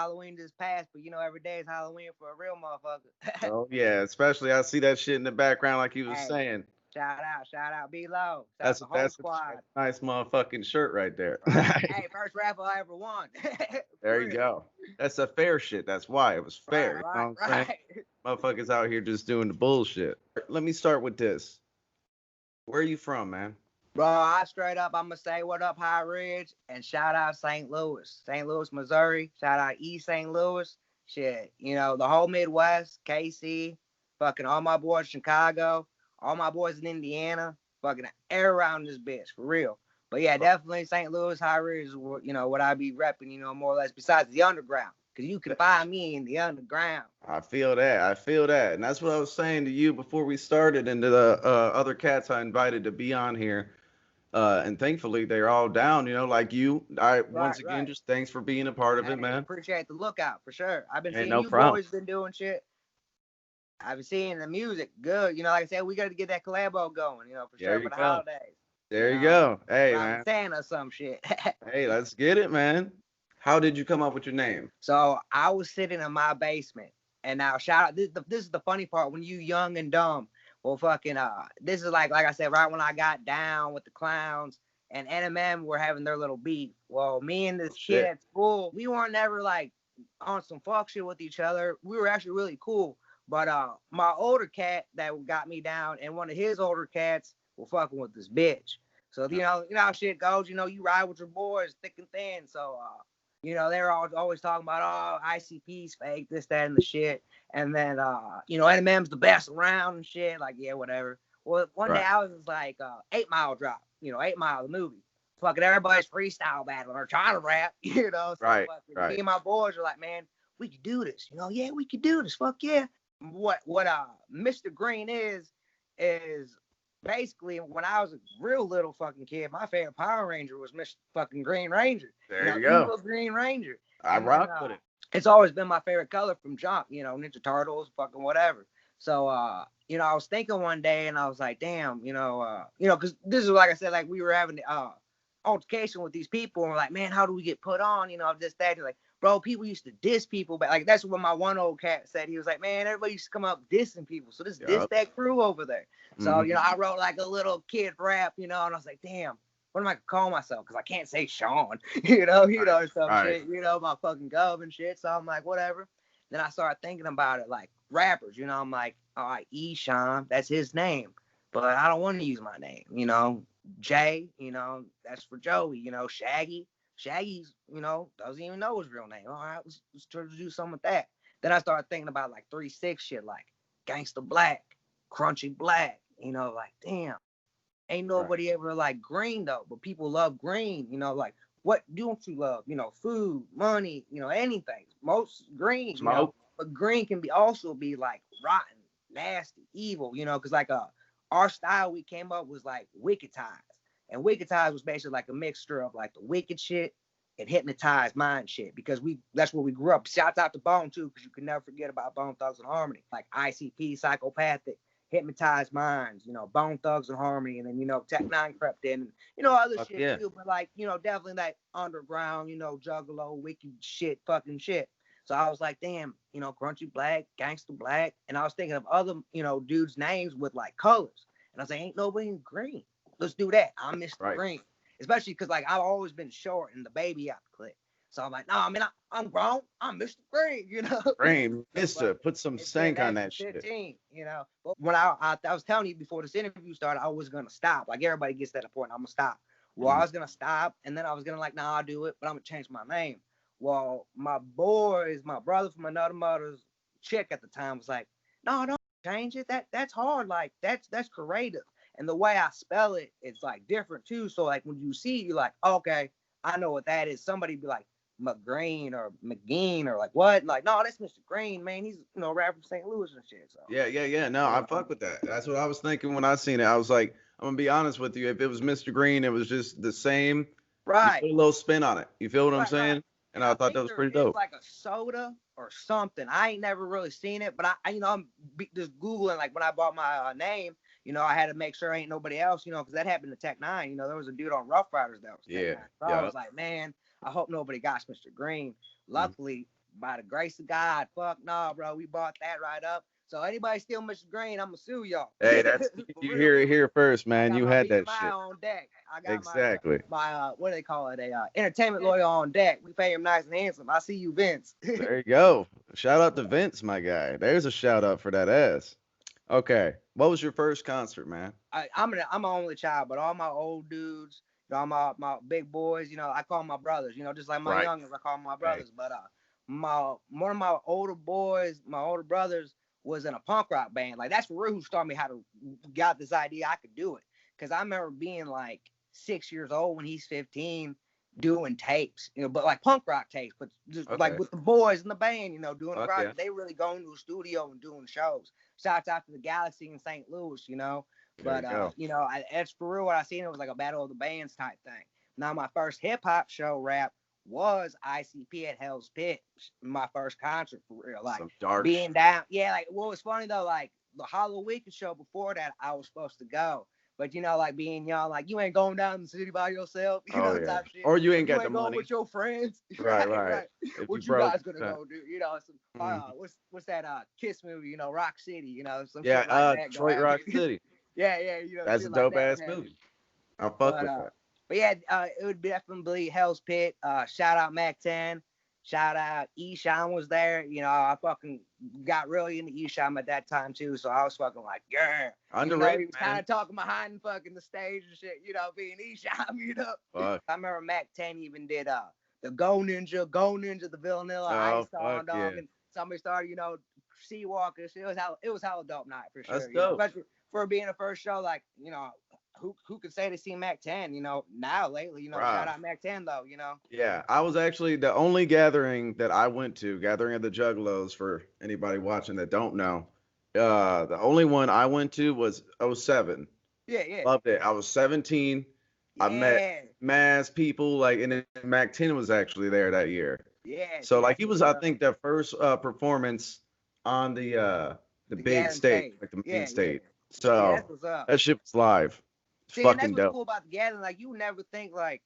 Halloween just passed, but every day is Halloween for a real motherfucker. Oh yeah, especially I see that shit in the background, like you was Hey, saying. shout out, be low, shout out That's the whole that's squad. that's a nice motherfucking shirt right there. Right. Hey, first rapper I ever won. There For you real. go. That's a fair shit. That's why it was Right, fair. You know right, what I'm saying? right. Motherfuckers out here just doing the bullshit. Let me start with this. Where are you from, man? Bro, I straight up, I'ma say what up, High Ridge, and shout out St. Louis, Missouri. Shout out East St. Louis. Shit, the whole Midwest, KC, fucking all my boys in Chicago, all my boys in Indiana, fucking air around this bitch, for real. But yeah, definitely St. Louis, High Ridge is what I be repping, more or less, besides the underground. Because you can find me in the underground. I feel that. I feel that. And that's what I was saying to you before we started, and to the other cats I invited to be on here. And thankfully, they're all down, like you. I Right, once again right. just thanks for being a part of it, Hey, man. appreciate the lookout for sure. I've been Ain't seeing no you problem. boys been doing shit. I've been seeing the music good. Like I said, we got to get that collabo going, for There sure you for the go. holidays. There you go. Hey, Around man. Santa or some shit. Hey, let's get it, man. How did you come up with your name? So I was sitting in my basement, and now shout out. This is the funny part when you young and dumb. Well, fucking this is like I said, right when I got down with the clowns and NMM were having their little beef. Well, me and Oh this kid shit. at school, we weren't never like on some fuck shit with each other. We were actually really cool. But my older cat that got me down and one of his older cats were fucking with this bitch. So you know how shit goes. You ride with your boys thick and thin. So they're always talking about, oh, ICP's fake, this, that, and the shit. And then, NMM's the best around and shit. Like, yeah, whatever. Well, one day Right. I was like, 8 Mile drop, 8 Mile, the movie. Fucking everybody's freestyle battling or trying to rap, So Right. fucking me Right. and my boys are like, man, we could do this. Yeah, we could do this. Fuck yeah. What Mr. Grean is basically when I was a real little fucking kid, my favorite Power Ranger was Mr. fucking Green Ranger. There you go. Evil Green Ranger. I And then rock with it. it's always been my favorite color from jump, Ninja Turtles, fucking whatever. So I was thinking one day and I was like, damn, because this is like I said, like we were having altercation with these people and we're like, man, how do we get put on? This, that. You're like, bro, people used to diss people, but like that's what my one old cat said. He was like, man, everybody used to come up dissing people. So this diss Yup. that crew over there. So, Mhm. I wrote like a little kid rap, and I was like, damn, what am I gonna call myself? Because I can't say Sean, Right. or some Right. shit, my fucking gov and shit. So I'm like, whatever. Then I started thinking about it like rappers, I'm like, all right, Sean, that's his name. But I don't want to use my name, Jay, that's for Joey, Shaggy. Shaggy's, doesn't even know his real name. All right, let's try to do something with that. Then I started thinking about like 3-6 shit, like Gangsta Black, Crunchy Black, like damn, ain't Right. nobody ever like green though, but people love green, like what don't you love? Food, money, anything. Most green, Smoke. but green can also be like rotten, nasty, evil, because like our style we came up was like wicked ties. And wicked ties was basically like a mixture of like the wicked shit and hypnotized mind shit because that's where we grew up. Shouts out to Bone too, because you can never forget about Bone Thugs and Harmony. Like ICP, Psychopathic, Hypnotized Minds, Bone Thugs and Harmony, and then, Tech Nine crept in, and, other Fuck shit yeah. too, but like, definitely that underground, juggalo, wicked shit, fucking shit. So I was like, damn, Crunchy Black, Gangsta Black, and I was thinking of other, dudes' names with like colors. And I was like, ain't nobody in green. Let's do that. I'm Mr. Right. Green. Especially because like I've always been short and the baby out the clique. So I'm like, no, I mean, I'm grown. I'm Mr. Green, Brain, So, Mister, but put some it's been stank on that that since shit. 15, But when I was telling you before this interview started, I was gonna stop. Like everybody gets to that point, I'm gonna stop. Well, I Mhm. was gonna stop, and then I was gonna like, nah, I'll do it, but I'm gonna change my name. Well, my boys, my brother from another mother's chick at the time was like, no, don't change it. That's hard. Like that's creative. And the way I spell it, it's like different too. So like when you see it, you're like, okay, I know what that is. Somebody be like McGrean or McGean or like what? Like, no, that's Mr. Green, man. He's rapper from St. Louis and shit. So Yeah, yeah, yeah. No, I you fuck with that. That's what I was thinking when I seen it. I was like, I'm gonna be honest with you. If it was Mr. Green, it was just the same. Just right. put a little spin on it. You feel what I'm Right. saying? And And I I thought that think was there pretty is dope. like a soda or something. I ain't never really seen it, but I'm just googling like when I bought my name. I had to make sure ain't nobody else. Because that happened to Tech Nine. There was a dude on Rough Riders that was Tech Yeah, Nine. So I yeah. was like, man, I hope nobody got Mr. Green. Mhm. Luckily, by the grace of God, fuck no, bro. We bought that right up. So anybody steal Mr. Green, I'ma sue y'all. Hey, that's you hear it here first, I man. got You my had that BMI shit. on deck. I got Exactly. my what do they call it? Entertainment lawyer on deck. We pay him nice and handsome. I see you, Vince. There you go. Shout out to Vince, my guy. There's a shout out for that ass. Okay. What was your first concert, man? I'm an only child, but all my old dudes, all my big boys, I call them my brothers. Just like my Right. youngest, I call them my Right. brothers. But one of my older boys, my older brothers, was in a punk rock band. Like that's who started me how to got this idea I could do it. Because I remember being like 6 years old when he's 15, doing tapes, but like punk rock tapes, but just like with the boys in the band, doing the project. They really going to a studio and doing shows. Shouts out to the Galaxy in St. Louis, But that's for real. What I seen, it was like a battle of the bands type thing. Now my first hip hop show rap was ICP at Hell's Pit. My first concert for real, like being down. Yeah, like what was funny though, like the Halloween show before that, I was supposed to go. But like being young, like you ain't going down in the city by yourself, type shit. Or you ain't got the going money with your friends. Right. What you guys gonna go do? What's that Kiss movie, Rock City, some shit like that. Detroit Rock City. Yeah, that's a dope ass movie. I fuck with that. But yeah, it would definitely Hell's Pit. Shout out Mac 10. Shout out Esham was there. I fucking got really into Esham at that time too. So I was fucking like, yeah. Underrated, he was kind of talking behind fucking the stage and shit, being Esham, Fuck. I remember Mac 10 even did the Go Ninja, the Villanilla Ice Dog, and somebody started, Seawalker. It was hella dope night for sure. That's dope. Especially for being a first show, like, who could say they see Mac 10, now lately, shout out Mac 10 though, Yeah, I was actually the only gathering that I went to, Gathering of the Juggalos, for anybody watching that don't know. The only one I went to was '07. Yeah. Loved it. I was 17. Yeah. I met mass people, like, and then Mac 10 was actually there that year. Yeah. So like he was, I think, the first performance on the big stage, like the main stage. So that shit was live. See, and that's what's cool about the gathering. Like, you never think, like,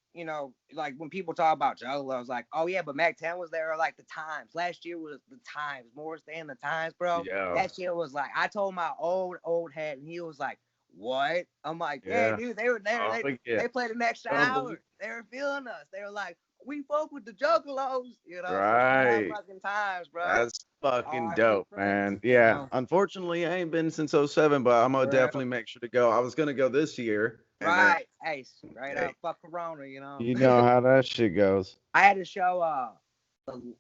like when people talk about Juggalos, like, oh yeah, but Mac 10 was there, or like the Times. Last year was the Times, Morris Day and the Times, bro. Yeah. That shit was like, I told my old head, and he was like, what? I'm like, yeah, dude, they were there. They played the next hour. They were feeling us. They were like, we fuck with the Juggalos, Right. So fucking Times, bro. That's fucking dope, man. Yeah. Unfortunately, I ain't been since '07, but I'm gonna definitely make sure to go. I was gonna go this year. Right. Hey, straight up, fuck Corona, You know how that shit goes. I had a show the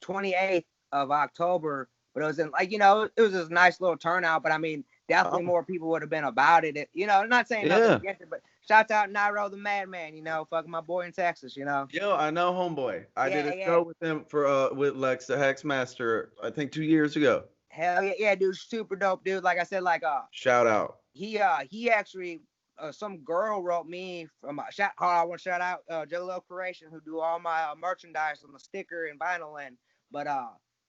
28th of October, but it was in, like, it was this nice little turnout, but I mean, definitely more people would have been about it. I'm not saying nothing against it, but shout out Nairo the Madman, fucking my boy in Texas, Yo, I know homeboy. I did a show with him for with Lex the Hexmaster, I think 2 years ago. Hell yeah, dude, super dope, dude. Like I said, like shout out. He actually some girl wrote me from I want to shout out Juggalo Creation, who do all my merchandise on the sticker and vinyl but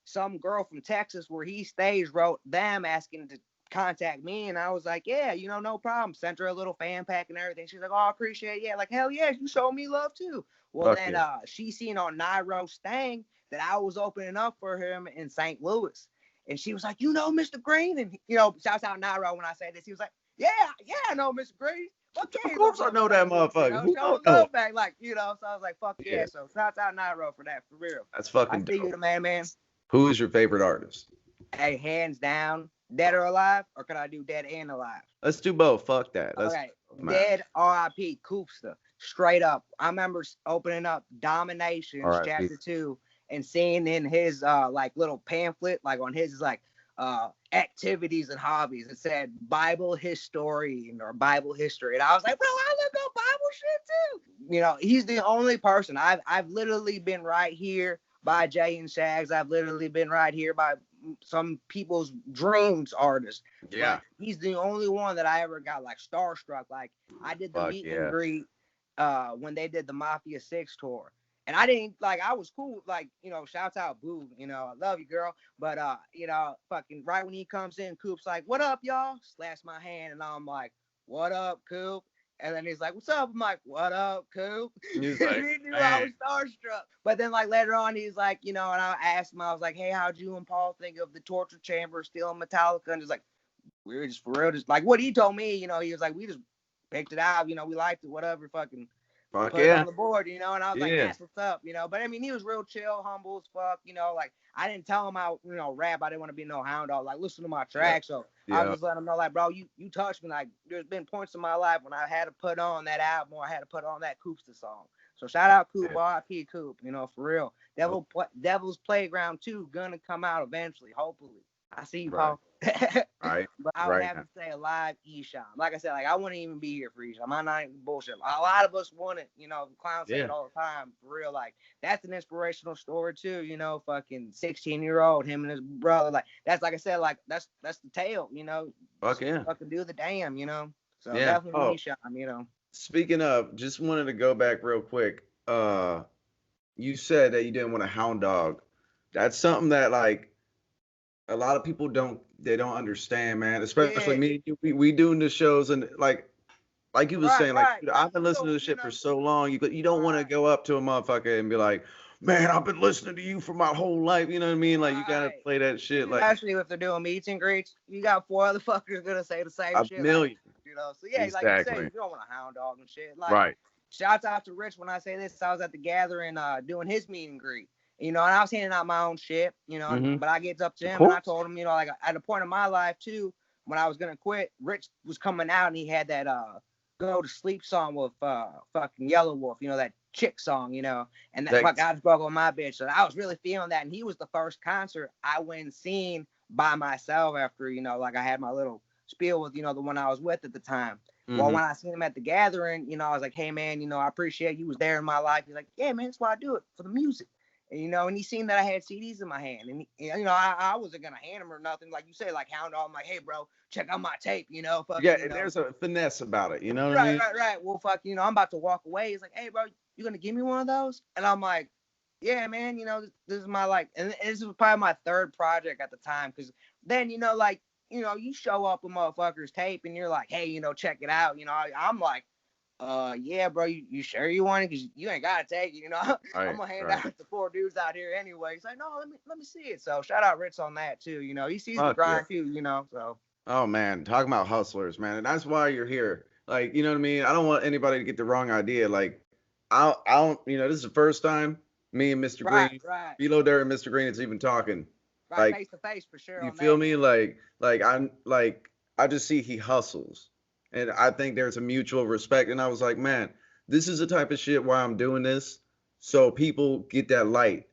some girl from Texas where he stays wrote them asking to contact me, and I was like, yeah, no problem. Sent her a little fan pack and everything. She's like, oh, I appreciate it. Yeah, like, hell yeah, you showed me love too. Well, then she seen on Nairo's thing that I was opening up for him in St. Louis, and she was like, Mr. Grean, and shouts out Nairo when I say this. He was like, yeah, I know Mr. Grean. Fuck yeah, of course I know that motherfucker. Who don't know? Back, like, so I was like, fuck yeah. So shouts out Nairo for that, for real. That's fucking dope. I see you, the man. Who is your favorite artist? Hey, hands down, Dead or Alive, or could I do Dead and Alive? Let's do both. Fuck that. Okay. Dead, R.I.P. Koopsta. Straight up. I remember opening up Dominations Chapter 2 and seeing in his like little pamphlet, like on his like activities and hobbies, it said Bible historian or Bible history. And I was like, bro, I look up Bible shit too. He's the only person. I've literally been right here by Jay and Shags. I've literally been right here by some people's dreams artists. Yeah. But he's the only one that I ever got like starstruck. Like I did the meet and greet when they did the Mafia 6 tour. And I didn't like, I was cool, like, shouts out Boo, I love you, girl. But fucking right when he comes in, Coop's like, what up, y'all? Slaps my hand and I'm like, what up, Coop? And then he's like, "What's up?" I'm like, "What up, Coop?" He's And like, he knew I was man. starstruck. But then like later on, he's like, and I asked him, I was like, "Hey, how'd you and Paul think of the torture chamber still in Metallica?" And he's like, "We were just for real, just like what he told me, he was like, we just picked it out, we liked it, whatever, fucking Fuck put it yeah. on the board, and I was like, Yeah. that's what's up, But I mean, he was real chill, humble as fuck, like I didn't tell him I, rap. I didn't want to be no hound dog. Like, listen to my Yeah. track. So I was Yeah. just letting him know, like, bro, you touched me. Like, there's been points in my life when I had to put on that album or I had to put on that Koopsta song. So shout out Coop, R.I.P. Coop, for real. Devil's Playground 2 gonna come out eventually, hopefully. I see you, Paul. Right. But I would have to say a live Esham. Like I said, like I wouldn't even be here for Esham. I'm not even bullshit. A lot of us want it, clowns say it all the time, for real. Like that's an inspirational story too, fucking 16-year-old, him and his brother. Like that's like I said, like that's the tale, Fuck yeah. Fucking do the damn, So Yeah. definitely Esham, Speaking of, just wanted to go back real quick. You said that you didn't want a hound dog. That's something that like a lot of people don't understand, man. Especially Yeah. me and you. We doing the shows and like you was saying, like dude, I've been listening to this shit for so long. You don't want to go up to a motherfucker and be like, man, I've been listening to you for my whole life. You know what I mean? Like you gotta play that shit. Like especially if they're doing meets and greets, you got 4 other fuckers gonna say the same a shit. million. Like, so yeah, like you say, you don't want a hound dog and shit. Like Right. shouts out to Rittz when I say this. I was at the gathering doing his meet and greet. And I was handing out my own shit, but I get up to him and I told him, like at a point in my life too, when I was gonna quit, Rittz was coming out and he had that go to sleep song with fucking Yellow Wolf, that chick song, and that fuck I just broke on my bitch. So I was really feeling that. And he was the first concert I went and seen by myself after, like I had my little spiel with, the one I was with at the time. Well, when I seen him at the gathering, I was like, hey man, I appreciate you was there in my life. He's like, yeah, man, that's why I do it, for the music. And, and he seen that I had CDs in my hand. And, I wasn't going to hand him or nothing. Like you say, like hound dog. I'm like, hey, bro, check out my tape, fucking, yeah, there's a finesse about it. You know what I mean? Right. Well, fuck, I'm about to walk away. He's like, hey, bro, you going to give me one of those? And I'm like, yeah, man, this is my, like, and this was probably my third project at the time. Because then, like, you show up with motherfuckers' tape and you're like, hey, check it out. I'm like, yeah, bro, you sure you want it? Because you ain't gotta take it, I'm gonna hand out to 4 dudes out here anyway. He's like, no, let me see it. So shout out Rittz on that too. He sees the grind too, so. Oh man, talking about hustlers, man, and that's why you're here. Like, you know what I mean? I don't want anybody to get the wrong idea. Like, I don't, this is the first time me and Mr. Grean, Below Dirt and Mr. Grean is even talking. Right, face to face for sure. You feel me? I just see he hustles. And I think there's a mutual respect. And I was like, man, this is the type of shit why I'm doing this. So people get that light,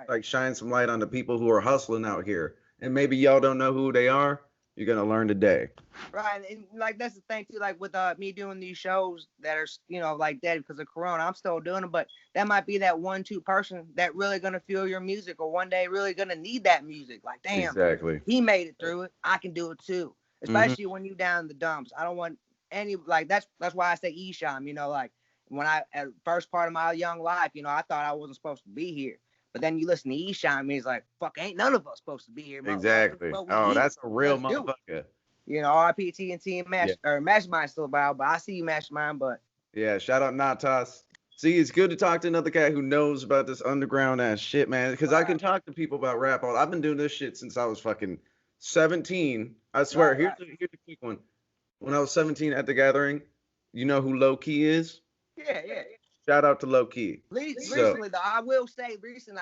like shine some light on the people who are hustling out here. And maybe y'all don't know who they are. You're going to learn today. Right. And like, that's the thing too, like with me doing these shows that are, like dead because of Corona, I'm still doing them, but that might be that 1-2 person that really going to feel your music or one day really going to need that music. Like, damn, exactly. He made it through it. I can do it too. Especially when you down in the dumps. I don't want any, like, that's why I say Esham, like when at first part of my young life, I thought I wasn't supposed to be here. But then you listen to Esham, and he's like, fuck, ain't none of us supposed to be here. Exactly. Oh, that's a real motherfucker. RIP TNT and or Mastermind still about, but I see you Mastermind, but. Yeah, shout out Natas. See, it's good to talk to another guy who knows about this underground ass shit, man. Because I can talk to people about rap. I've been doing this shit since I was fucking 17. I swear. Here's the quick one. When I was 17 at the gathering, you know who Low Key is? Yeah. Shout out to Low Key. Recently, though, I will say,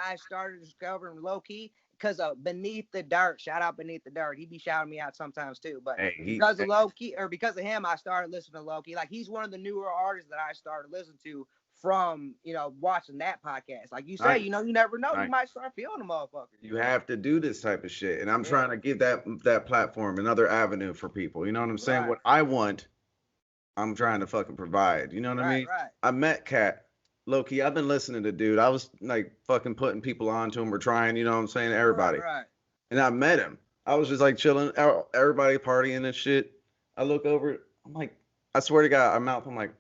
I started discovering Low Key because of Beneath the Dirt. Shout out Beneath the Dirt. He be shouting me out sometimes too. But because of Low Key, or because of him, I started listening to Low Key. Like, he's one of the newer artists that I started listening to from, watching that podcast. Like you say, you never know. You might start feeling the motherfucker. You have to do this type of shit. And I'm trying to give that platform another avenue for people. You know what I'm saying? What I want, I'm trying to fucking provide. You know what I mean? Right. I met Cat. Low-key, I've been listening to dude. I was like fucking putting people onto him or trying, you know what I'm saying? Everybody. Right. And I met him. I was just like chilling, everybody partying and shit. I look over, I'm like, I swear to God, I'm like,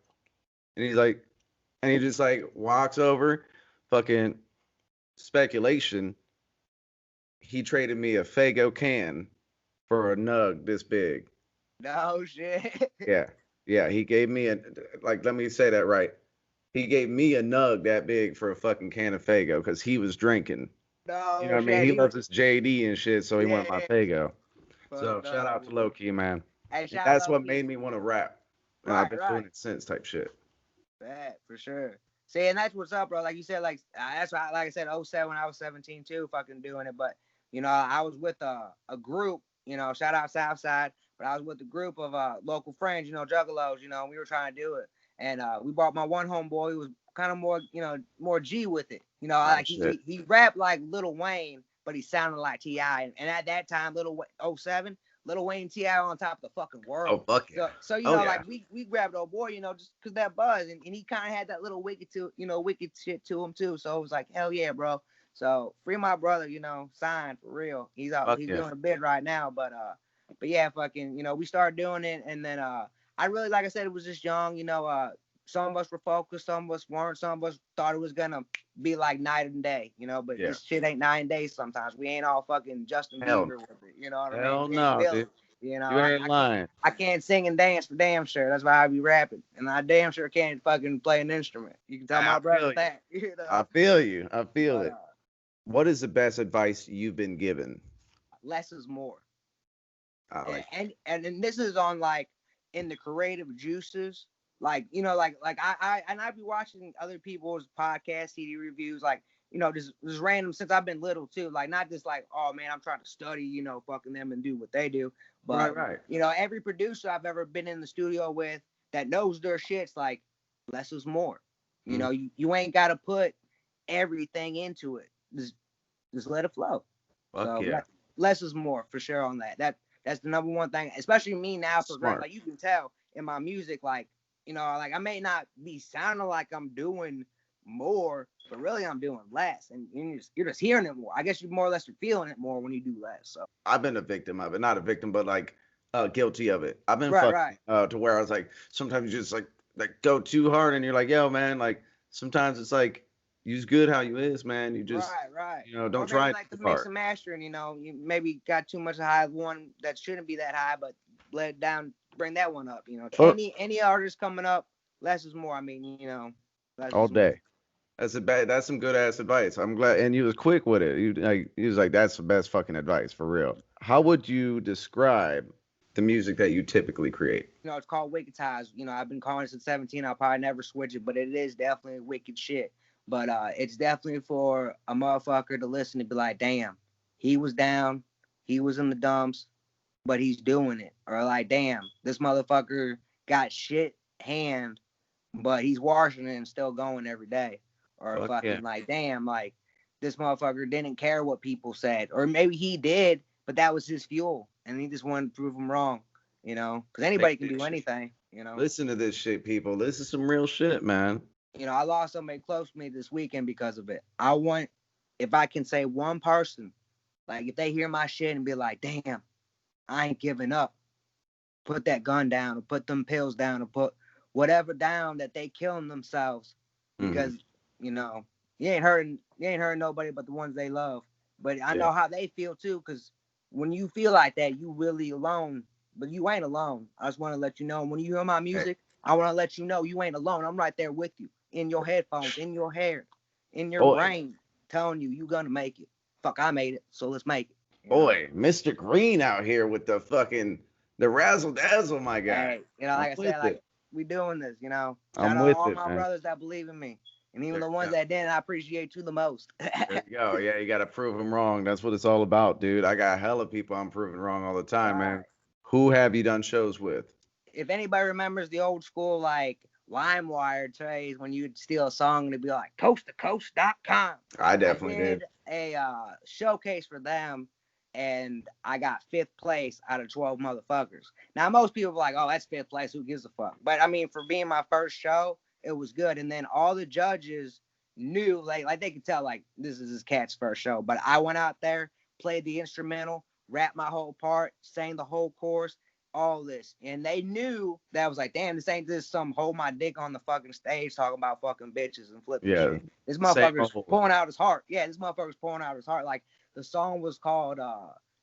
and he's like, and he just like walks over, fucking speculation. He traded me a Fago can for a nug this big. No shit. Yeah. Yeah, he gave me a like. Let me say that right. He gave me a nug that big for a fucking can of Fago because he was drinking. You know No what I mean? shit. He He was, loves his JD and shit, so he wanted my yeah, Fago. So fucked shout up. out to Low Key, man. Hey, And shout that's low what key. made me want to rap. And I've Right, been right. doing it since type shit. That for sure. See, and that's what's up, bro. Like you said, like that's why, like I said, '07 when I was 17 too, fucking doing it. But I was with a group. Shout out Southside. But I was with a group of local friends. Juggalos. We were trying to do it, and we brought my one homeboy who was kind of more, more G with it. Oh Like shit. he rapped like Lil Wayne, but he sounded like T.I. And at that time, '07, Lil Wayne T.I. on top of the fucking Oh world. fuck yeah. So Oh yeah. like we grabbed old boy, just cause that buzz, and he kind of had that little wicked wicked shit to him too. So it was like, hell yeah, bro. So free my brother, signed for real. He's out, Fuck he's yeah. doing a bid right now, but yeah, fucking, we started doing it, and then I really, like I said, it was just young, some of us were focused, some of us weren't, some of us thought it was gonna be like night and day, but Yeah. this shit ain't 9 days sometimes. We ain't all fucking Justin Hell, Bieber with it, you know what I mean? hell We ain't no, Billy. dude. You ain't lying. I can't sing and dance for damn sure. That's why I be rapping. And I damn sure can't fucking play an instrument. You can tell I my brother feel you. that. I feel you. I feel But it. What is the best advice you've been given? less is more. I like And this is on like in the creative juices. Like, like I be watching other people's podcast CD reviews, like, just random since I've been little too. Like not just like, oh man, I'm trying to study, fucking them and do what they do. But right. every producer I've ever been in the studio with that knows their shit's like less is more. You ain't gotta put everything into it. Just let it flow. Fuck So yeah. less is more for sure on that. That's the number one thing, especially me now. Smart. Like you can tell in my music, like like I may not be sounding like I'm doing more, but really I'm doing less, and you're just hearing it more. I guess you more or less you're feeling it more when you do less. So I've been a victim of it. Not a victim, but like guilty of it. I've been right. fucking to where I was like, sometimes you just like go too hard and you're like, yo, man, like sometimes it's like you's good how you is, man. You just Right. don't Or try maybe it like too the mix hard. and mastering, you maybe got too much high one that shouldn't be that high, but let it down, bring that one up. Or Any artist coming up, less is more. I mean, less all is more. day. That's some good ass advice. I'm glad, and you was quick with it. You was like, that's the best fucking advice for real. How would you describe the music that you typically create? It's called Wicked Ties. I've been calling it since 17. I'll probably never switch it, but it is definitely wicked shit. But it's definitely for a motherfucker to listen to be like, damn, he was down, he was in the dumps, but he's doing it. Or like, damn, this motherfucker got shit hand, but he's washing it and still going every day. Or Fuck yeah. fucking like, damn, like this motherfucker didn't care what people said. Or maybe he did, but that was his fuel. And he just wanted to prove them wrong, because anybody Take can this do shit. anything. Listen to this shit, people. This is some real shit, man. I lost somebody close to me this weekend because of it. If I can say one person, like if they hear my shit and be like, damn, I ain't giving up, put that gun down or put them pills down or put whatever down that they killing themselves Hmm. because, you ain't hurting nobody but the ones they love. But I Yeah. know how they feel too, because when you feel like that, you really alone, but you ain't alone. I just want to let you know when you hear my Hey, music, I want to let you know you ain't alone. I'm right there with you in your headphones, in your hair, in your boy, brain, telling you gonna make it. Fuck, I made it, so let's make it. boy, Mr. Green out here with the razzle dazzle, my guy. Hey, I'm like I said, with like it. we doing this. Shout I'm out to with all it, my man. brothers that believe in me, and even There the you ones go. that didn't. I appreciate you the most. There you go. Yeah, you got to prove them wrong. That's what it's all about, dude. I got hella people I'm proving wrong all the time, man. Right. Who have you done shows with? If anybody remembers the old school like LimeWire days when you'd steal a song and it'd be like coast-to-coast.com. I I definitely did. did a showcase for them, and I got 5th place out of 12 motherfuckers. Now most people are like, "Oh, that's 5th place. Who gives a fuck?" But I mean, for being my first show, it was good. And then all the judges knew, like they could tell, like this is this cat's first show. But I went out there, played the instrumental, rapped my whole part, sang the whole chorus, all this, and they knew that I was like, damn, this ain't just some hold my dick on the fucking stage talking about fucking bitches and flipping Yeah, shit. This same motherfucker's old. pouring out his heart. Yeah, this motherfucker's pouring out his heart. Like the song was called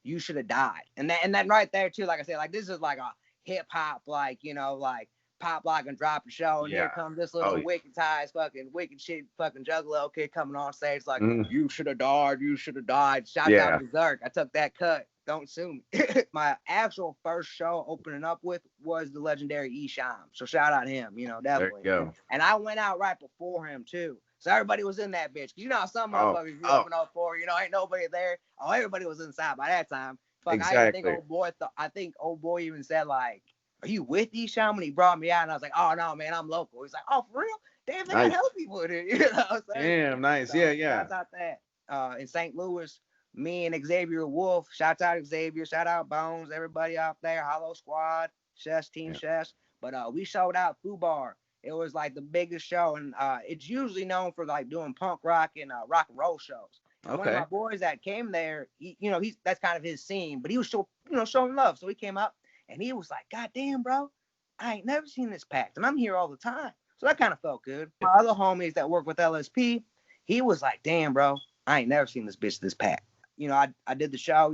"You Should Have Died," and that right there too. Like I said, like this is like a hip hop, like like pop lock and drop the show, and Yeah. here comes this little Oh, yeah. wicked ties, fucking wicked shit, fucking juggalo kid coming on stage like, Mhm. you should have died, you should have died. Shout Yeah. out to Zerk. I took that cut. Don't sue me. My actual first show opening up with was the legendary Esham. So shout out him, you know, definitely. There you go. And I went out right before him too. So everybody was in that bitch. 'Cause you know how some Oh, motherfuckers you oh. open up for, you know, ain't nobody there. Oh, everybody was inside by that time. Fuck, I Exactly. think old boy even said like, are you with Esham when he brought me out? And I was like, oh no, man, I'm local. He's like, oh, for real? Damn, they got Nice. hell people in here. You know what I'm saying? Damn, nice. So, Yeah, yeah. shouts out that. In St. Louis, me and Xavier Wolf, shout out Xavier, shout out Bones, everybody out there, Hollow Squad, Chefs, Team Chefs. But we showed out Fubar. It was like the biggest show, and it's usually known for like doing punk rock and rock and roll shows. And one of my boys that came there, that's kind of his scene, but he was showing love. So he came up and he was like, God damn, bro, I ain't never seen this packed, and I'm here all the time. So that kind of felt good. My other homies that work with LSP, he was like, damn, bro, I ain't never seen this bitch this packed. You know, I did the show,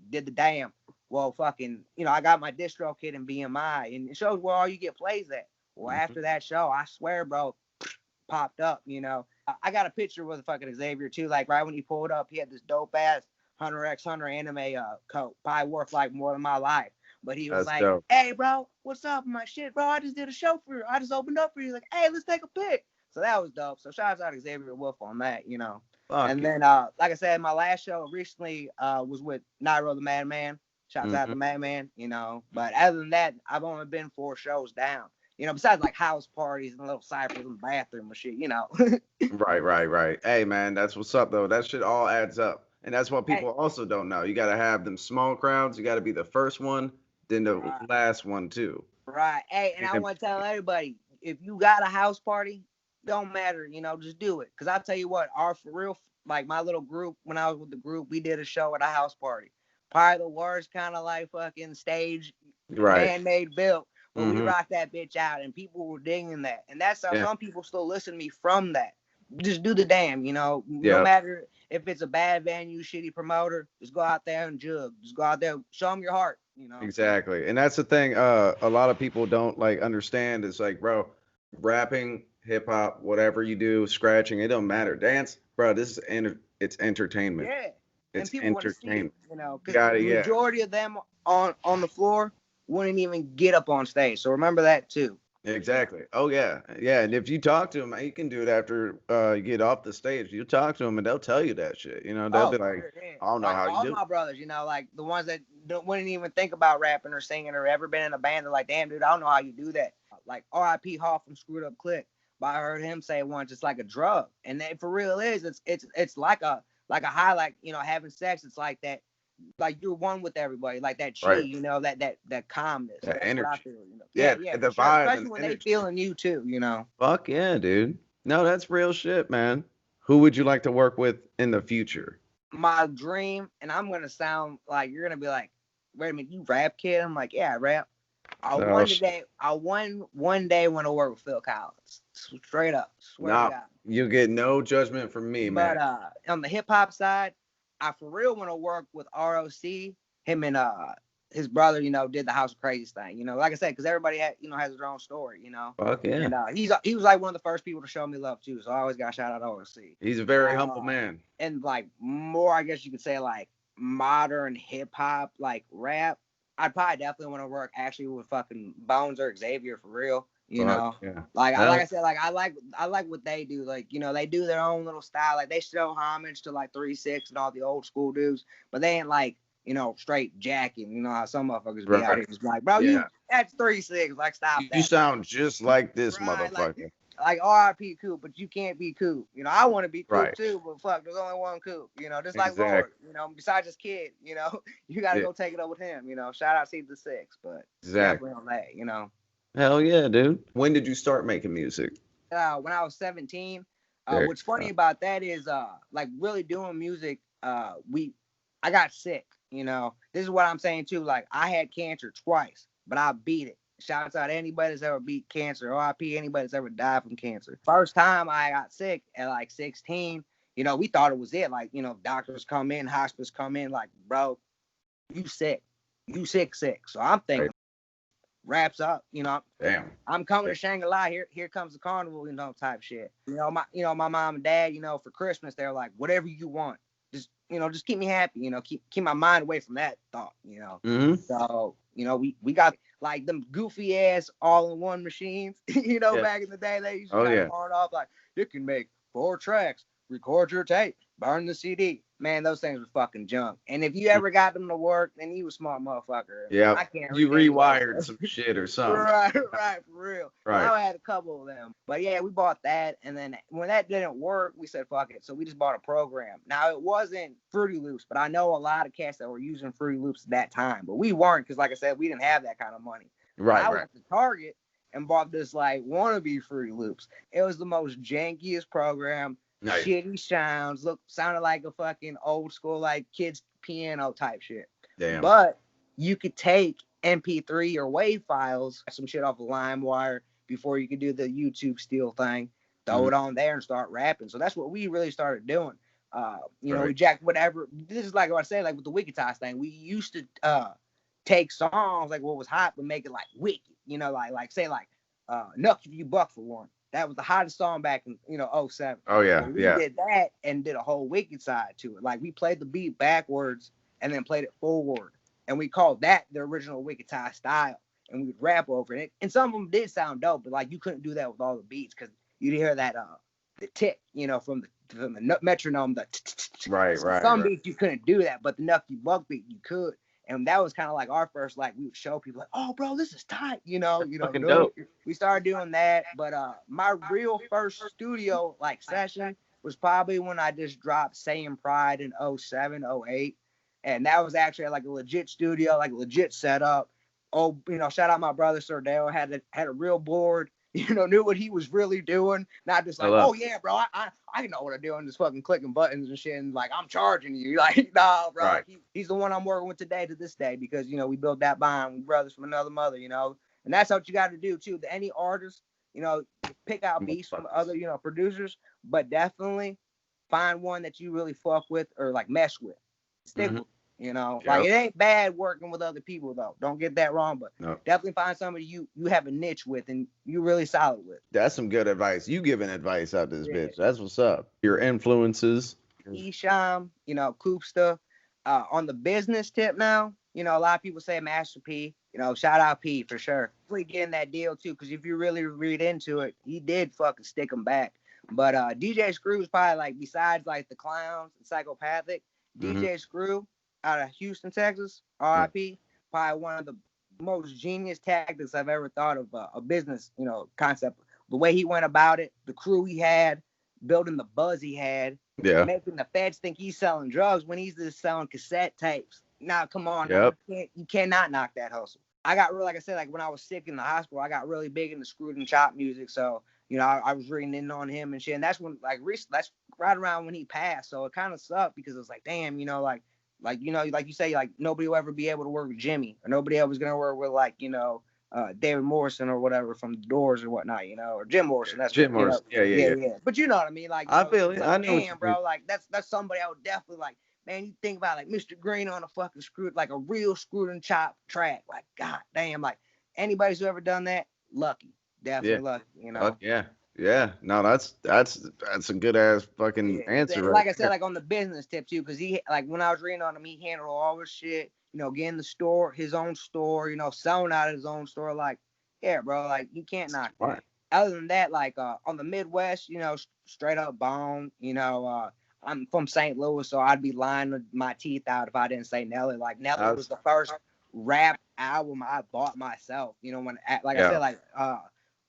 did the damn. Well, fucking, I got my distro kit in BMI, and it shows where all you get plays at. Well, after that show, I swear, bro, popped up, I got a picture with fucking Xavier, too. Like, right when he pulled up, he had this dope-ass Hunter x Hunter anime coat, probably worth, like, more than my life. But he was That's like, dope. hey, bro, what's up? My shit, bro, I just did a show for you. I just opened up for you. He's like, hey, let's take a pic. So that was dope. So shout out to Xavier Wolf on that, Fuck and yeah. then, like I said, my last show recently was with Nairo the Madman. Shouts out to Madman, But other than that, I've only been 4 shows down. Besides like house parties and little ciphers in the bathroom and shit, Right. Hey, man, that's what's up, though. That shit all adds up. And that's what people also don't know. You got to have them small crowds. You got to be the first one, then the last one, too. Right. Hey, and I want to tell everybody, if you got a house party, don't matter, just do it. Because I'll tell you what, for real, like my little group, when I was with the group, we did a show at a house party. Probably the worst kind of like fucking stage, man-made built. But we rocked that bitch out, and people were digging that. And that's how some people still listen to me from that. Just do the damn, No matter if it's a bad venue, shitty promoter, just go out there and jug. Just go out there, show them your heart, Exactly. And that's the thing a lot of people don't like understand is like, bro, rapping, hip hop, whatever you do, scratching, it don't matter. Dance, bro, this is it's entertainment. Yeah. It's and people entertainment. Want to see it, because the majority of them on the floor wouldn't even get up on stage. So remember that too. Exactly. Oh yeah. Yeah. And if you talk to them, you can do it after you get off the stage. You talk to them and they'll tell you that shit. They'll be like, I don't know how you do it. All my brothers, like the ones that wouldn't even think about rapping or singing or ever been in a band, they're like, damn, dude, I don't know how you do that. Like R.I.P. Hall from Screwed Up Click. But I heard him say once, it's like a drug. And that for real it's like a high, like, having sex. It's like that. Like you're one with everybody, like that chi, that calmness, that energy. Feel, yeah, the vibe, especially when they feeling you too, Fuck yeah, dude. No, that's real shit, man. Who would you like to work with in the future? My dream, and I'm gonna sound like you're gonna be like, wait a minute, you rap, kid? I'm like, yeah, I rap. I one day want to work with Phil Collins, straight up. Swear to God. You get no judgment from me, man. But on the hip hop side, I for real want to work with ROC. Him and his brother, did the House of Crazy thing. Like I said, because everybody has their own story. Fuck yeah. And he was like one of the first people to show me love too. So I always got to shout out ROC. He's a very humble man. And like more, I guess you could say like modern hip hop, like rap. I'd probably definitely want to work actually with fucking Bones or Xavier for real. Yeah. Like I said, like I like what they do. Like, they do their own little style. Like they show homage to like 3-6 and all the old school dudes, but they ain't like, straight jacking. How some motherfuckers be out here just like, bro, that's 3-6. Like stop that. You sound just like this motherfucker. Like R.I.P. Coop, but you can't be Coop. I want to be Coop too, but fuck, there's only one Coop. Just like Lord. Besides his kid, you got to go take it up with him. Shout out to the 6, but definitely on that. Hell yeah, dude. When did you start making music? When I was 17. What's funny about that is like really doing music. I got sick. This is what I'm saying too. Like I had cancer twice, but I beat it. Shouts out to anybody that's ever beat cancer. RIP anybody that's ever died from cancer. First time I got sick at like 16. We thought it was it. Like, doctors come in, hospice come in. Like, bro, you sick. You sick. So I'm thinking, wraps up, Damn. I'm coming to Shangri-La. Here comes the carnival, type shit. My mom and dad, for Christmas, they're like, whatever you want, just keep me happy, keep my mind away from that thought, Mm-hmm. So, we got like them goofy ass all-in-one machines, back in the day they used to try to hard off like you can make 4 tracks, record your tape, burn the CD. Man, those things were fucking junk. And if you ever got them to work, then you a smart motherfucker. Yeah, I can't you rewired some shit or something. Right, for real. Right. Well, I had a couple of them. But yeah, we bought that. And then when that didn't work, we said, fuck it. So we just bought a program. Now, it wasn't Fruity Loops, but I know a lot of cats that were using Fruity Loops at that time. But we weren't because, like I said, we didn't have that kind of money. Right, I went to Target and bought this, like, wannabe Fruity Loops. It was the most jankiest program. Nice. Shitty sounds, sounded like a fucking old school, like, kids piano type shit. Damn. But you could take MP3 or WAV files, some shit off of LimeWire before you could do the YouTube steal thing, throw it on there and start rapping. So that's what we really started doing. We jacked whatever. This is like what I said, like with the Wicked Ties thing. We used to take songs like what was hot, but make it like wicked. Like say like Nuck If You Buck for one. That was the hottest song back in 07. Oh yeah, we did that and did a whole Wicked side to it. Like we played the beat backwards and then played it forward, and we called that the original Wicked Tie style. And we would rap over it. And some of them did sound dope, but like you couldn't do that with all the beats because you'd hear that the tick, from the metronome. Right. Some beats you couldn't do that, but the Nuck You Buck beat you could. And that was kind of like our first, like we would show people like, oh, bro, this is tight, Fucking dope. We started doing that, but my real first studio like session was probably when I just dropped Saying Pride in 07, 08. And that was actually like a legit studio, like a legit setup. Oh, shout out my brother Sir Dale, had a real board, knew what he was really doing. Not just like, oh yeah, bro, I know what I'm doing, just fucking clicking buttons and shit, and like I'm charging you. Like, nah, bro. Right. He's the one I'm working with today to this day because we built that bond, we brothers from another mother, and that's what you got to do too. Any artist, pick out beats from other, producers, but definitely find one that you really fuck with or like mess with. Stick with. Like it ain't bad working with other people though. Don't get that wrong, but definitely find somebody you have a niche with and you really solid with. That's some good advice. You giving advice out this bitch. That's what's up. Your influences. Esham, Koopsta. On the business tip now, a lot of people say Master P. Shout out P for sure. Really getting that deal too, because if you really read into it, he did fucking stick him back. But DJ Screw's probably like besides like the Clowns and Psychopathic, DJ Screw out of Houston, Texas, RIP, probably one of the most genius tactics I've ever thought of a business, concept. The way he went about it, the crew he had, building the buzz he had, making the feds think he's selling drugs when he's just selling cassette tapes. Now, come on, you cannot knock that hustle. I got really, like I said, like when I was sick in the hospital, I got really big into screwed and chopped music. So, I was reading in on him and shit. And that's when, like, that's right around when he passed. So it kind of sucked because it was like, damn, like you say, like nobody will ever be able to work with Jimmy, or nobody ever was gonna work with like David Morrison or whatever from the Doors or whatnot, or Jim Morrison. That's Jim Morrison. Yeah. But you know what I mean? Like I feel it. Like, I know. Damn, bro. Like that's somebody I would definitely like. Man, you think about like Mr. Grean on a fucking screwed, like a real screwed and chopped track. Like god damn, like anybody's who ever done that, lucky, definitely lucky. Yeah. No, that's a good ass fucking answer. Like I said, like on the business tip too, because he like when I was reading on him, he handled all his shit. Getting the store, his own store. Selling out of his own store. Like, yeah, bro. Like you can't knock that. Right. Other than that, like on the Midwest, straight up bone. I'm from St. Louis, so I'd be lying my teeth out if I didn't say Nelly. Like Nelly was the first rap album I bought myself. When I said, like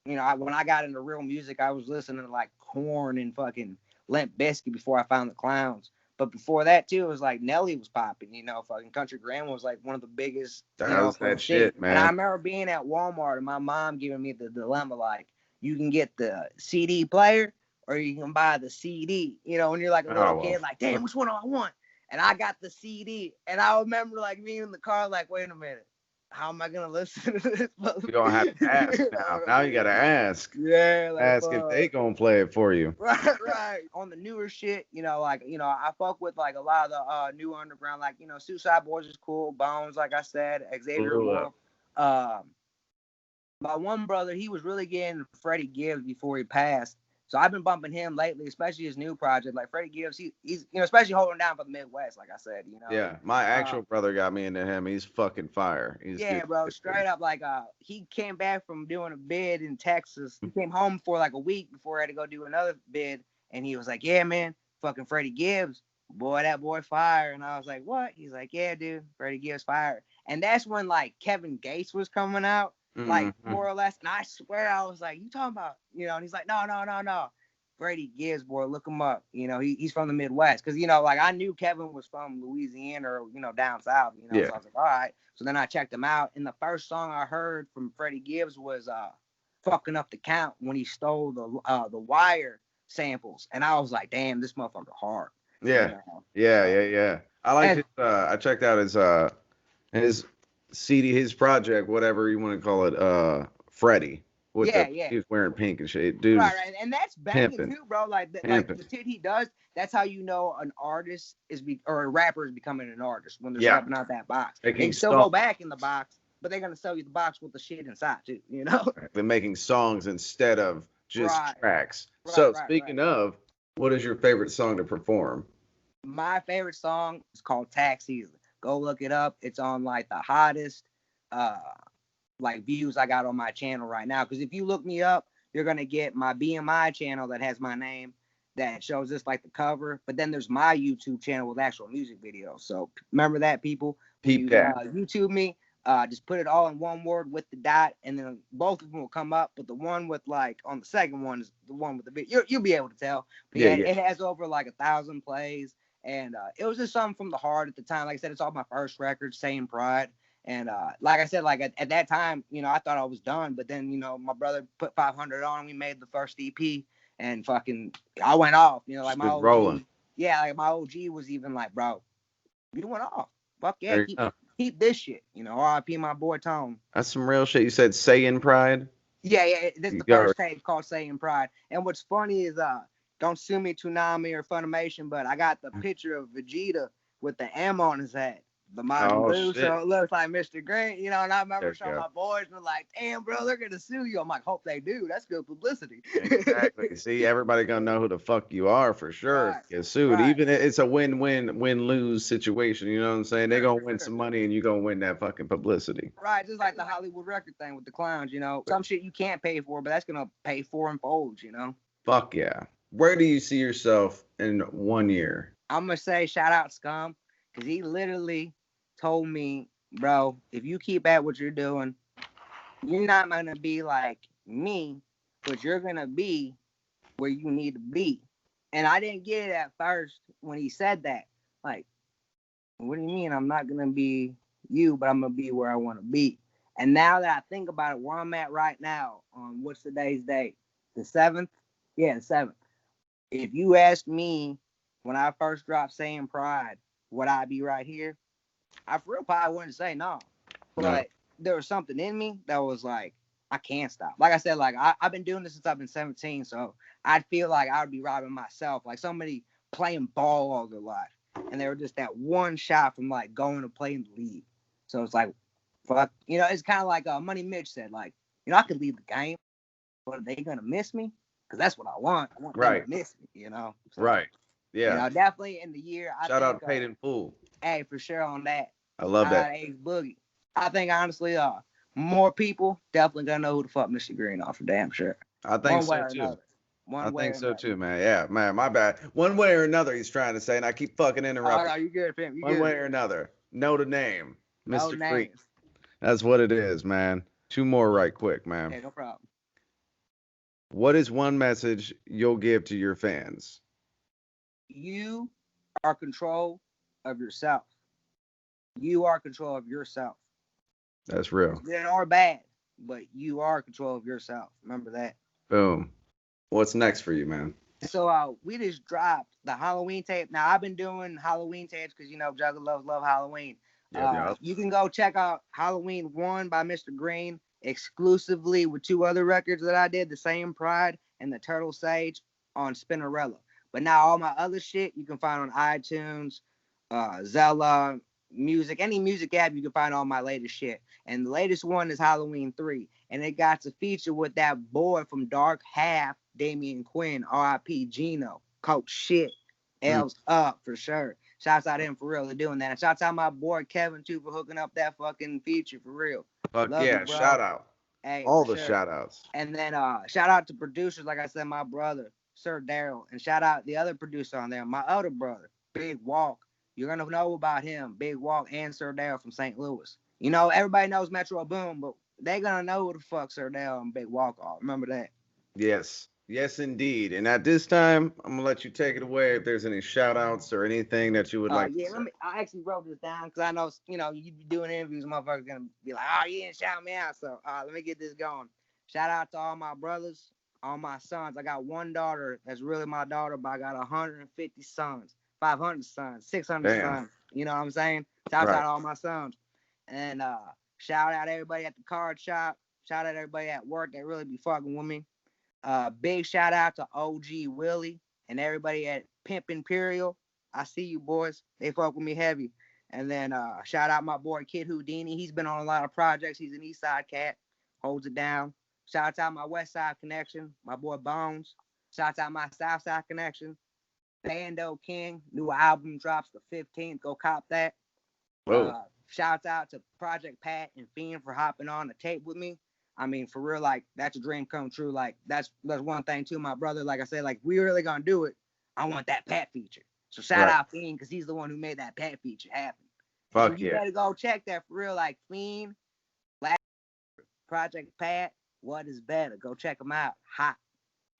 when I got into real music, I was listening to like Korn and fucking Limp Bizkit before I found the Clowns. But before that too, it was like Nelly was popping. Fucking Country Grammar was like one of the biggest. That was that shit, man. And I remember being at Walmart and my mom giving me the dilemma, like you can get the CD player or you can buy the CD. When you're like a little kid, like damn, which one do I want? And I got the CD, and I remember like being in the car, like wait a minute. How am I gonna listen to this? You don't have to ask now. Now you gotta ask. Yeah, like, ask if they gonna play it for you. Right. On the newer shit, I fuck with like a lot of the new underground, like Suicide Boys is cool, Bones, like I said, Xavier Wolf, my one brother, he was really getting Freddie Gibbs before he passed. So I've been bumping him lately, especially his new project. Like Freddie Gibbs, he's especially holding down for the Midwest, like I said, Yeah, my actual brother got me into him. He's fucking fire. He's yeah, bro, straight up. Like he came back from doing a bid in Texas. He came home for like a week before I had to go do another bid, and he was like, "Yeah, man, fucking Freddie Gibbs, boy, that boy fire." And I was like, "What?" He's like, "Yeah, dude, Freddie Gibbs fire." And that's when like Kevin Gates was coming out, like more or less. And I swear I was like, "You talking about?" And he's like, "No, no, no, no." Freddie Gibbs, boy, look him up. He's from the Midwest. Because, like I knew Kevin was from Louisiana or, down south, Yeah. So I was like, all right. So then I checked him out. And the first song I heard from Freddie Gibbs was Fucking Up the Count, when he stole the Wire samples. And I was like, damn, this motherfucker hard. Yeah. Yeah. I like his, I checked out his CD, his project, whatever you want to call it, Freddie. He was wearing pink and shit. Dude. Right. And that's banging too, bro. Like the shit he does, that's how you know an artist or a rapper is becoming an artist, when they're stepping out that box. They can still go back in the box, but they're gonna sell you the box with the shit inside too, They're making songs instead of just tracks. So speaking of, what is your favorite song to perform? My favorite song is called Tax Season. Go look it up. It's on like the hottest like views I got on my channel right now. Because if you look me up, you're gonna get my BMI channel that has my name, that shows just like the cover. But then there's my YouTube channel with actual music videos. So remember that, people. YouTube me. Just put it all in one word with the dot, and then both of them will come up. But the one with like on the second one is the one with the video. You'll be able to tell. But it has over like 1,000 plays, and it was just something from the heart at the time. Like I said, it's all my first record, Saying Pride. And like I said, like at that time, I thought I was done. But then, my brother put 500 on. We made the first EP, and fucking, I went off. Like my OG. Rolling. Yeah, like my OG was even like, bro, you went off. Fuck yeah, keep this shit. RIP my boy Tone. That's some real shit. You said Saying Pride? Yeah. This is the first tape called Saying Pride. And what's funny is, don't sue me, Toonami or Funimation, but I got the picture of Vegeta with the M on his head. The Majin Buu, so it looks like Mr. Grean, and I remember showing my boys, and they're like, damn, bro, they're gonna sue you. I'm like, hope they do. That's good publicity. Exactly. See, everybody gonna know who the fuck you are for sure. Get sued. Even it's a win-lose situation. You know what I'm saying? They're gonna win some money, and you're gonna win that fucking publicity. Right, just like the Hollywood record thing with the clowns. Some shit you can't pay for, but that's gonna pay for in folds. Fuck yeah. Where do you see yourself in 1 year? I'm gonna say shout out Scum, because he literally told me, bro, if you keep at what you're doing, you're not gonna be like me, but you're gonna be where you need to be. And I didn't get it at first when he said that. Like, what do you mean I'm not gonna be you, but I'm gonna be where I want to be? And now that I think about it, where I'm at right now, what's today's date? The 7th? Yeah, the 7th. If you asked me when I first dropped Saying Pride, would I be right here? I for real probably wouldn't say no. But there was something in me that was like, I can't stop. Like I said, like I've been doing this since I've been 17, so I'd feel like I would be robbing myself. Like somebody playing ball all their life, and they were just that one shot from like going to play in the league. So it's like, fuck, it's kind of like Money Mitch said, like, I could leave the game, but are they gonna miss me? Because that's what I want. I want them to miss me, So, right. Yeah. Definitely in the year. Shout out Paid in Full. Hey, for sure on that. I love that. Ace Boogie. I think honestly, more people definitely gonna know who the fuck Mr. Green are for damn sure. I think so too. I think so too, man. Yeah, man, my bad. One way or another, he's trying to say, and I keep fucking interrupting. Oh, no, you good, Pimp. One way or another. Know the name. Mr. Green. That's what it is, man. 2 more right quick, man. Hey, no problem. What is one message you'll give to your fans? You are control of yourself. You are control of yourself. That's real. Good or bad, but you are control of yourself. Remember that. Boom. What's next for you, man? So we just dropped the Halloween tape. Now I've been doing Halloween tapes because Jugga love Halloween. You can go check out Halloween 1 by Mr. Grean exclusively with 2 other records that I did, The Same Pride and The Turtle Sage on Spinnerella. But now all my other shit you can find on iTunes, Zella, music, any music app, you can find all my latest shit. And the latest one is Halloween 3. And it got to feature with that boy from Dark Half, Damian Quinn, R.I.P. Gino. Coach shit. L's up for sure. Shouts out to him for real for doing that. And shouts out my boy Kevin too for hooking up that fucking feature for real. Fuck Love yeah, you, bro. shout out. Hey, all for the sure. shout outs. And then shout out to producers, like I said, my brother, Sir Daryl. And shout out the other producer on there, my other brother, Big Walk. You're gonna know about him, Big Walk and Sir Daryl from St. Louis. You know, everybody knows Metro Boom, but they gonna know who the fuck Sir Daryl and Big Walk are. Remember that. Yes. Yes, indeed. And at this time, I'm going to let you take it away if there's any shout outs or anything that you would like to say. I actually wrote this down because I know, you know, you be doing interviews, motherfuckers going to be like, oh, you didn't shout me out. So let me get this going. Shout out to all my brothers, all my sons. I got one daughter that's really my daughter, but I got 150 sons, 500 sons, 600 sons. You know what I'm saying? Shout out to all my sons. And shout out everybody at the card shop. Shout out everybody at work that really be fucking with me. Big shout out to OG Willie and everybody at Pimp Imperial. I see you boys. They fuck with me heavy. And then shout out my boy Kid Houdini. He's been on a lot of projects. He's an East Side cat. Holds it down. Shout out my West Side connection. My boy Bones. Shout out my South Side connection. Bando King. New album drops the 15th. Go cop that. Shout out to Project Pat and Fiend for hopping on the tape with me. I mean, for real, like, that's a dream come true. Like, that's one thing, too, my brother. Like I said, like, we really gonna do it. I want that Pat feature. So shout out Fiend, because he's the one who made that Pat feature happen. Fuck so you better go check that for real. Like, Fiend, Project Pat, what is better? Go check them out. Hot.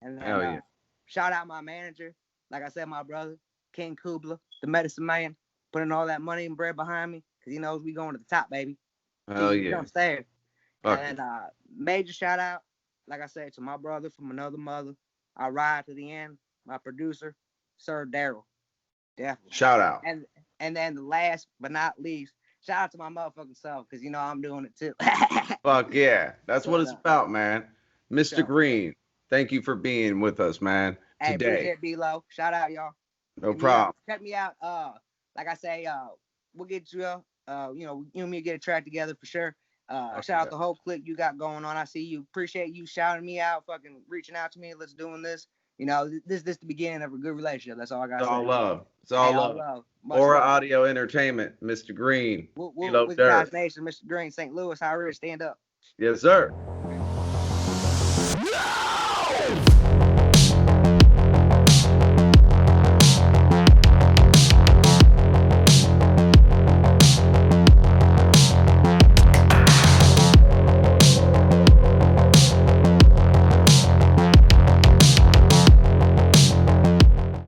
And then, shout out my manager. Like I said, my brother, King Kubla, the medicine man, putting all that money and bread behind me, because he knows we going to the top, baby. Hell yeah. Upstairs. And major shout out, like I said, to my brother from another mother. I ride to the end. My producer, Sir Daryl. Definitely. Shout out. And then the last but not least, shout out to my motherfucking self, because you know I'm doing it too. Fuck yeah. That's what it's about, man. Mr. Grean, thank you for being with us, man. Hey, today. Appreciate it, B-Lo. Shout out, y'all. No problem. Check me out. Like I say, we'll get you you and me get a track together for sure. Shout out the whole clique you got going on. I see you. Appreciate you shouting me out, fucking reaching out to me. Let's doing this. You know, this the beginning of a good relationship. That's all I got to say. All love. It's all love. Aura Audio Entertainment, Mr. Grean. With Guys Nation, Mr. Grean, St. Louis, how Rittz, stand up. Yes, sir.